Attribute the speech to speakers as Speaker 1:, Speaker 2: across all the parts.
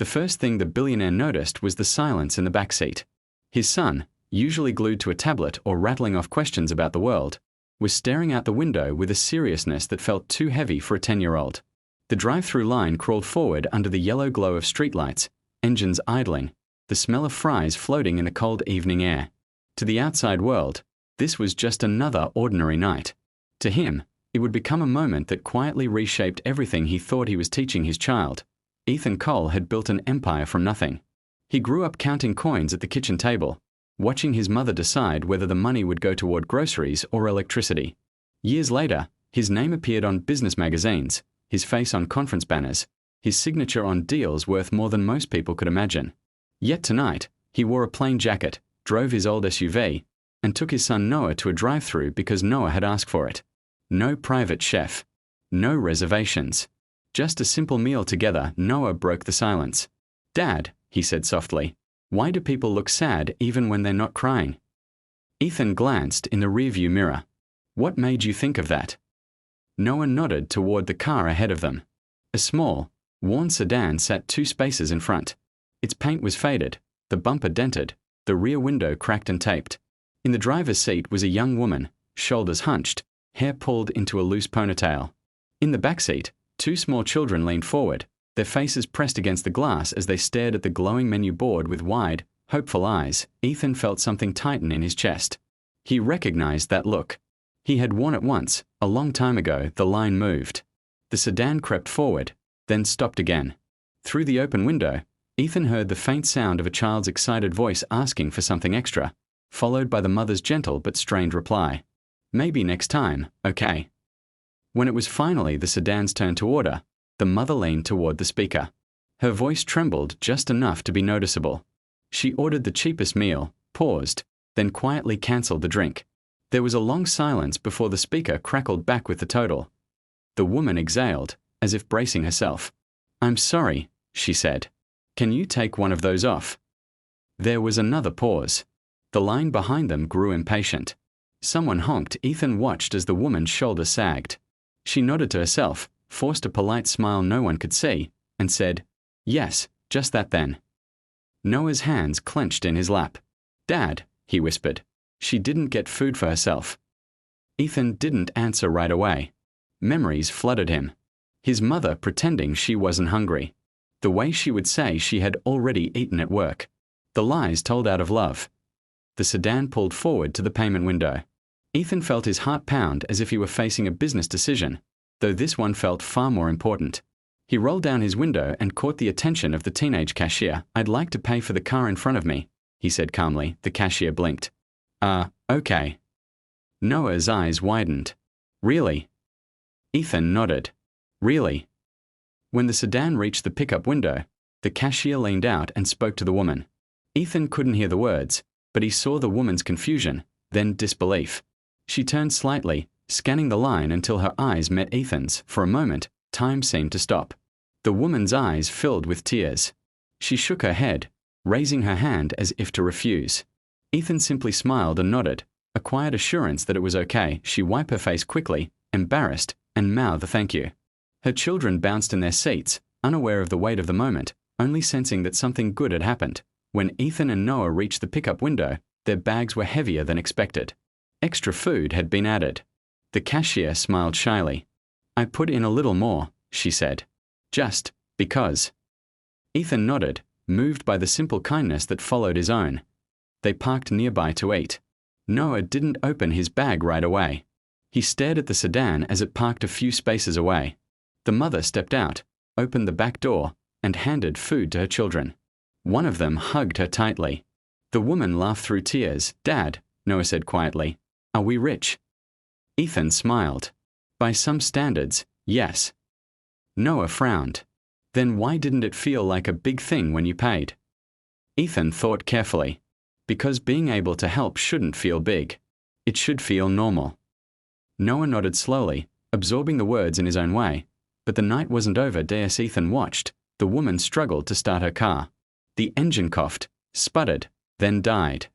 Speaker 1: The first thing the billionaire noticed was the silence in the back seat. His son, usually glued to a tablet or rattling off questions about the world, was staring out the window with a seriousness that felt too heavy for a 10-year-old. The drive-through line crawled forward under the yellow glow of streetlights, engines idling, the smell of fries floating in the cold evening air. To the outside world, this was just another ordinary night. To him, it would become a moment that quietly reshaped everything he thought he was teaching his child. Ethan Cole had built an empire from nothing. He grew up counting coins at the kitchen table, watching his mother decide whether the money would go toward groceries or electricity. Years later, his name appeared on business magazines, his face on conference banners, his signature on deals worth more than most people could imagine. Yet tonight, he wore a plain jacket, drove his old SUV, and took his son Noah to a drive-thru because Noah had asked for it. No private chef. No reservations. Just a simple meal together. Noah broke the silence. "Dad," he said softly, "why do people look sad even when they're not crying?" Ethan glanced in the rearview mirror. "What made you think of that?" Noah nodded toward the car ahead of them. A small, worn sedan sat 2 spaces in front. Its paint was faded, the bumper dented, the rear window cracked and taped. In the driver's seat was a young woman, shoulders hunched, hair pulled into a loose ponytail. In the back seat, 2 small children leaned forward, their faces pressed against the glass as they stared at the glowing menu board with wide, hopeful eyes. Ethan felt something tighten in his chest. He recognized that look. He had worn it once, a long time ago. The line moved. The sedan crept forward, then stopped again. Through the open window, Ethan heard the faint sound of a child's excited voice asking for something extra, followed by the mother's gentle but strained reply. "Maybe next time, okay." When it was finally the sedan's turn to order, the mother leaned toward the speaker. Her voice trembled just enough to be noticeable. She ordered the cheapest meal, paused, then quietly canceled the drink. There was a long silence before the speaker crackled back with the total. The woman exhaled, as if bracing herself. "I'm sorry," she said. "Can you take one of those off?" There was another pause. The line behind them grew impatient. Someone honked. Ethan watched as the woman's shoulder sagged. She nodded to herself, forced a polite smile no one could see, and said, "Yes, just that then." Noah's hands clenched in his lap. "Dad," he whispered. She didn't get food for herself. Ethan didn't answer right away. Memories flooded him. His mother pretending she wasn't hungry. The way she would say she had already eaten at work. The lies told out of love. The sedan pulled forward to the payment window. Ethan felt his heart pound as if he were facing a business decision, though this one felt far more important. He rolled down his window and caught the attention of the teenage cashier. "I'd like to pay for the car in front of me," he said calmly. The cashier blinked. Okay." Noah's eyes widened. "Really?" Ethan nodded. "Really?" When the sedan reached the pickup window, the cashier leaned out and spoke to the woman. Ethan couldn't hear the words, but he saw the woman's confusion, then disbelief. She turned slightly, scanning the line until her eyes met Ethan's. For a moment, time seemed to stop. The woman's eyes filled with tears. She shook her head, raising her hand as if to refuse. Ethan simply smiled and nodded, a quiet assurance that it was okay. She wiped her face quickly, embarrassed, and mouthed a thank you. Her children bounced in their seats, unaware of the weight of the moment, only sensing that something good had happened. When Ethan and Noah reached the pickup window, their bags were heavier than expected. Extra food had been added. The cashier smiled shyly. "I put in a little more," she said. "Just because." Ethan nodded, moved by the simple kindness that followed his own. They parked nearby to eat. Noah didn't open his bag right away. He stared at the sedan as it parked a few spaces away. The mother stepped out, opened the back door, and handed food to her children. One of them hugged her tightly. The woman laughed through tears. "Dad," Noah said quietly, "are we rich?" Ethan smiled. "By some standards, yes." Noah frowned. "Then why didn't it feel like a big thing when you paid?" Ethan thought carefully. "Because being able to help shouldn't feel big. It should feel normal." Noah nodded slowly, absorbing the words in his own way. But the night wasn't over. As Ethan watched, the woman struggled to start her car. The engine coughed, sputtered, then died.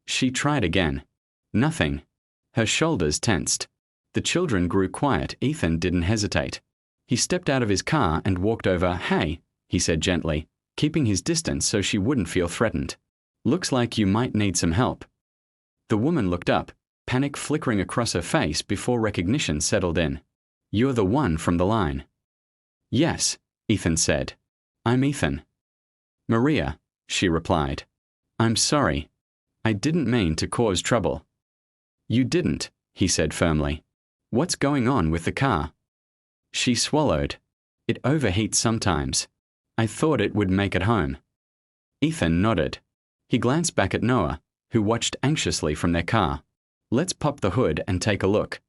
Speaker 1: She tried again. Nothing. Her shoulders tensed. The children grew quiet. Ethan didn't hesitate. He stepped out of his car and walked over. "Hey," he said gently, keeping his distance so she wouldn't feel threatened. Looks like you might need some help. The woman looked up, panic flickering across her face before recognition settled in. You're the one from the line. Yes, Ethan said. I'm Ethan. Maria, she replied. I'm sorry. I didn't mean to cause trouble. You didn't, he said firmly. What's going on with the car? She swallowed. It overheats sometimes. I thought it would make it home. Ethan nodded. He glanced back at Noah, who watched anxiously from their car. Let's pop the hood and take a look.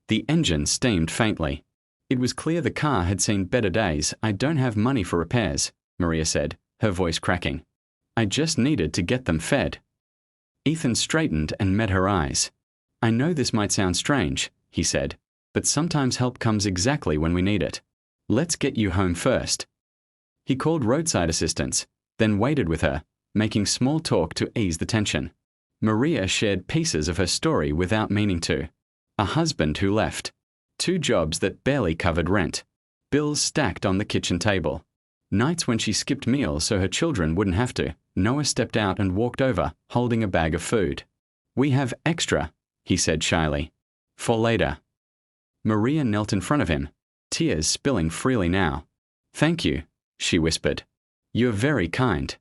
Speaker 1: The engine steamed faintly. It was clear the car had seen better days. I don't have money for repairs, Maria said, her voice cracking. I just needed to get them fed. Ethan straightened and met her eyes. I know this might sound strange, he said, but sometimes help comes exactly when we need it. Let's get you home first. He called roadside assistance, then waited with her, making small talk to ease the tension. Maria shared pieces of her story without meaning to. A husband who left. 2 jobs that barely covered rent. Bills stacked on the kitchen table. Nights when she skipped meals so her children wouldn't have to. Noah stepped out and walked over, holding a bag of food. We have extra, he said shyly. For later. Maria knelt in front of him, tears spilling freely now. Thank you, she whispered. You're very kind.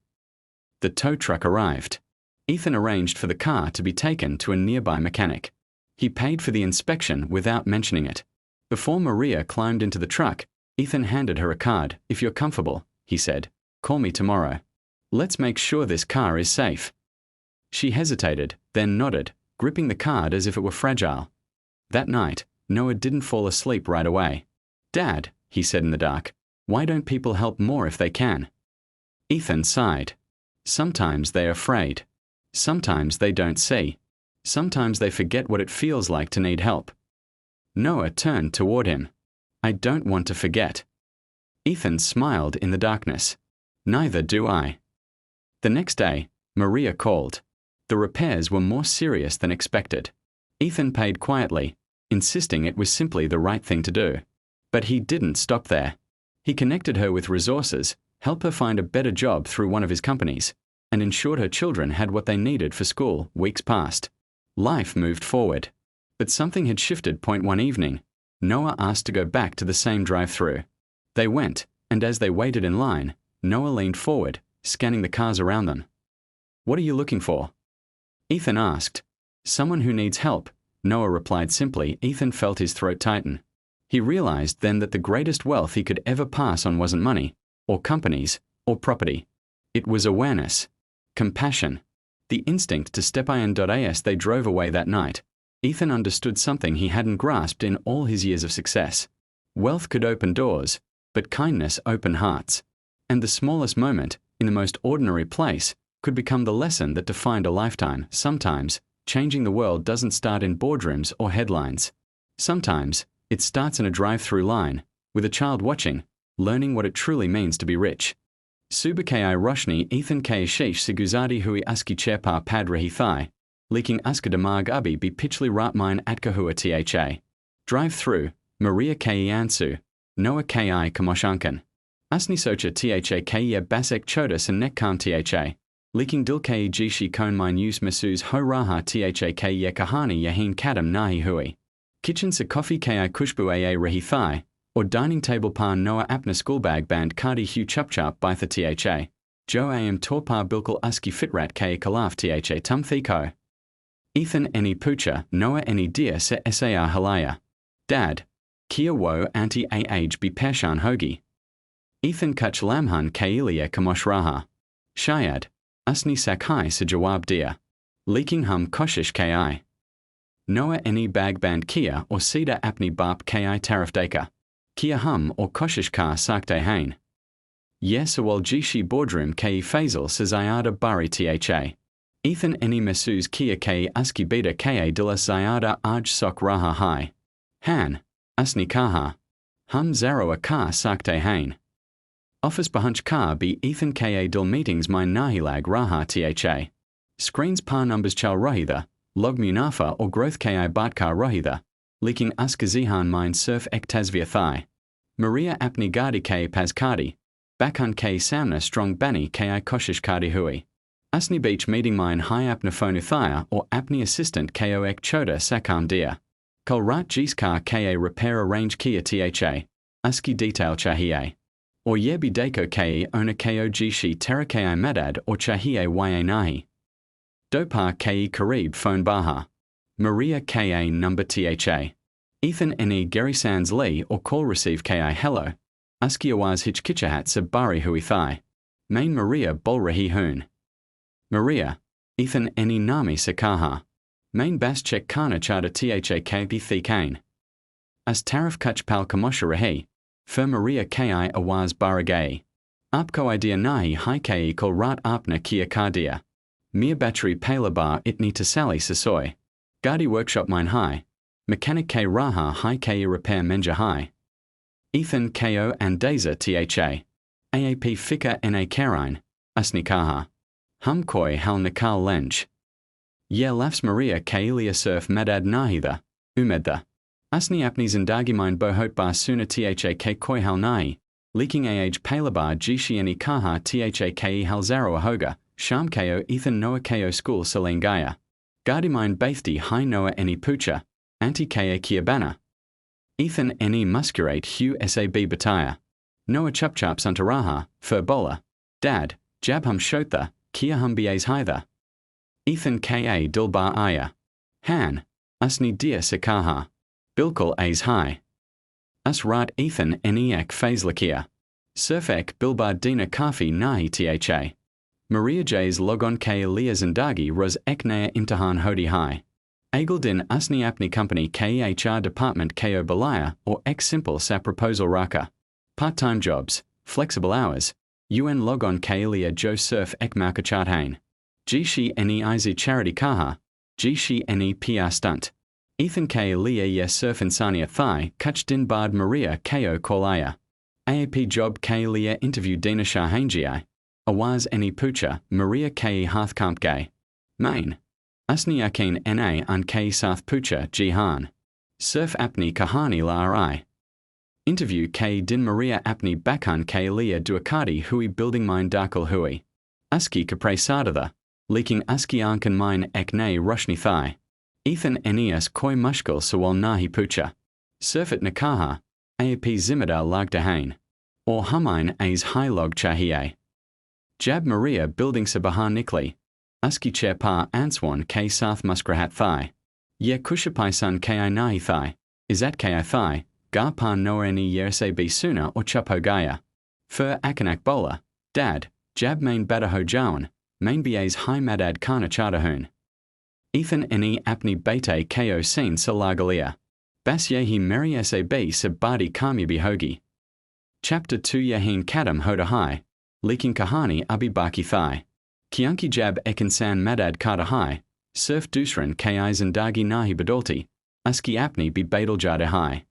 Speaker 1: The tow truck arrived. Ethan arranged for the car to be taken to a nearby mechanic. He paid for the inspection without mentioning it. Before Maria climbed into the truck, Ethan handed her a card. If you're comfortable, he said, call me tomorrow. Let's make sure this car is safe. She hesitated, then nodded, gripping the card as if it were fragile. That night, Noah didn't fall asleep right away. Dad, he said in the dark, why don't people help more if they can? Ethan sighed. Sometimes they're afraid. Sometimes they don't see. Sometimes they forget what it feels like to need help. Noah turned toward him. I don't want to forget. Ethan smiled in the darkness. Neither do I. The next day, Maria called. The repairs were more serious than expected. Ethan paid quietly, insisting it was simply the right thing to do. But he didn't stop there. He connected her with resources, helped her find a better job through one of his companies, and ensured her children had what they needed for school. Weeks passed. Life moved forward. But something had shifted. One evening, Noah asked to go back to the same drive-thru. They went, and as they waited in line, Noah leaned forward, scanning the cars around them. What are you looking for? Ethan asked. Someone who needs help, Noah replied simply. Ethan felt his throat tighten. He realized then that the greatest wealth he could ever pass on wasn't money, or companies, or property. It was awareness. Compassion. The instinct to step in. As they drove away that night, Ethan understood something he hadn't grasped in all his years of success. Wealth could open doors, but kindness opened hearts. And the smallest moment, in the most ordinary place, could become the lesson that defined a lifetime. Sometimes, changing the world doesn't start in boardrooms or headlines. Sometimes, it starts in a drive-thru line, with a child watching, learning what it truly means to be rich. Suba ki roshni Ethan ki sheesh se guzadi hui aski cherpa pad rahi thai, leaking aska damag abi bi pichli ratmine atkahua tha. Drive-thru, Maria ki ansu, Noah ki kamoshankan. Asni socha tha ki basek chodas and nekkam tha. Leaking dil ki jishi kon mine use mesuz ho raha tha ki kahani yahin kadam nahi hui. Kitchen se coffee ki kushbu aa rahi thai, or dining table pa Noah apna schoolbag band kadi hu chupchap bytha tha. Jo am torpa bilkul aski fitrat ki kalaf tha tum thiko. Ethan eni pucha Noah eni dear se sar halaya. Dad, kia wo anti age bi peshan hogi. Ethan kach lamhan kailia kamosh raha. Shayad, asni sakai se jawab dia. Leaking hum koshish ki. Noah eni bag band kia or cedar apni bap ki tarif deka. Kia hum or koshish ka sakte hain. Yes awal jishi boardroom ki faisal se zayada bari tha. Ethan eni mesuz kia ki aski beta ka dilla zayada aj sok raha hai. Han, asni kaha. Hum zaroa ka sakte hain. Office bahunch ka be Ethan ka dil meetings my nahilag raha tha. Screens pa numbers chal rohitha, log munafa or growth ki batka rohitha. Leaking askazihan mine surf ek tasvia thai. Maria apni gadi ke paskadi, Bakun K Samna Strong Bani Ki Koshish Kadi Hui. Asni Beach Meeting Mine High Apna Phone Uthaya or Apni Assistant Ko Ek Choda Sakam Dia. Kol Rat Jiskar Ka Repair Arrange Kia Tha. Aski Detail Chahiye. Or Yebi Deko Ke Ona Ko Jishi Terra Ki Madad or Chahiye Ya Nahi. Dopar Ke Karib Phone Baha. Maria Ka Number Tha. Ethan Ne Gary Sands Lee or Call Receive Ki Hello. Aski Awaz Hitch Kitchahat Sabari Hui Thai. Main Maria Bolrahi Hoon. Maria. Ethan Ne Nami Sakaha. Main Bas Chek Kana Chada Tha Kpi Thikane. As Tarif Kach Pal Kamosha Rahi. Fer Maria Ki Awaz Baragay. Apko Idea Nahi Hai Ki Kol Rat Apna Kia Kardia. Mir Battery Palabar Itni Tasali Sasoy. Gadi Workshop Mine High. Mechanic K Raha Hai Ki Repair Menja High. Ethan Ko and Daza Tha. AAP Fika Na Karine. Asnikaha. Hum Koi Hal Nikal Lenj. Ye Lafs Maria Kailia Surf Madad Nahida. Umedda. Asni Apni Zindagi Mine Bohot Bar Suna Tha K Koi Hal Nahi. Leaking AH Palabar Jishi Ani Kaha Tha Ke Halzaro Ahoga. Sham Ko Ethan Noah Ko School Salengaya. Gadi Mine Baithdi Hai Noah Any Pucha. Anti Ka Kiabana. Ethan Ne Muscurate Hugh Sab Bataya. Noah Chupchaps Antaraha, Furbola. Dad, Jabhum Shotha, Kia Hum Bies Hither. Ethan Ka Dilbar Aya. Han, Asni Dia Sakaha. Bilkul As High. Asrat Ethan Neak Fazlakia. Surfek Bilbar Dina Kafi Nahi Tha. Maria J's Logon K Lia Zindagi Ros Eknaya Imtihan Hodi High. Agildin Asni Apni Company KHR Department Ko Balaya or X Simple Sa Proposal Raka. Part-time jobs, flexible hours. UN Logon Kailia Jo Surf Ek Malkachat Hain. Jishi Ne Izi Charity Kaha. Jishi Ne PR Stunt. Ethan K Lia Ye Surf Insania Thai Kach Din Bard Maria Ko Kolaya. AAP Job K Lia Interview Dina Shahangi. Awaz Ne Pucha Maria K Hearthkamp Gay. Main. Asni Akin Na An K Sath Pucha Jihan. Surf Apni Kahani La Rai. Interview K Din Maria Apni Bakun K Lia Duakadi Hui Building Mine Darkal Hui. Aski Kapre Sadada. Leaking Aski Ankan Mine Ekne Roshni Thai. Ethan Eneas Koi Mushkal Sawal Nahi Pucha. Surfit Nakaha. AAP Zimada Lagdahain. Or Humain As High Log Chahiye. Jab Maria Building Sabaha Nikli. Aski Cherpa Answan K Sath Muskrahat Thai. Ye Kushapai Sun Ki Nahi Thai. Izat Ki Thai. Garpan Noa Ni Yerse B Suna or Chupo Gaya. Fur Akanak Bola. Dad. Jab Main Badaho Jawan. Main Bas High Madad Kana Chadahun. Ethan Ne Apni Bate Ko Sin Salagalia. Bas Yehi Meri Sab Sabadi Kami Bihogi. Chapter 2 Yahin Kadam Hoda High. Leaking Kahani Abibaki Thai. Kianki Jab Ekansan Madad Kada High. Surf Dusran Ki Zindagi Nahi Badalti. Aski Apni Bi Badal Jada High.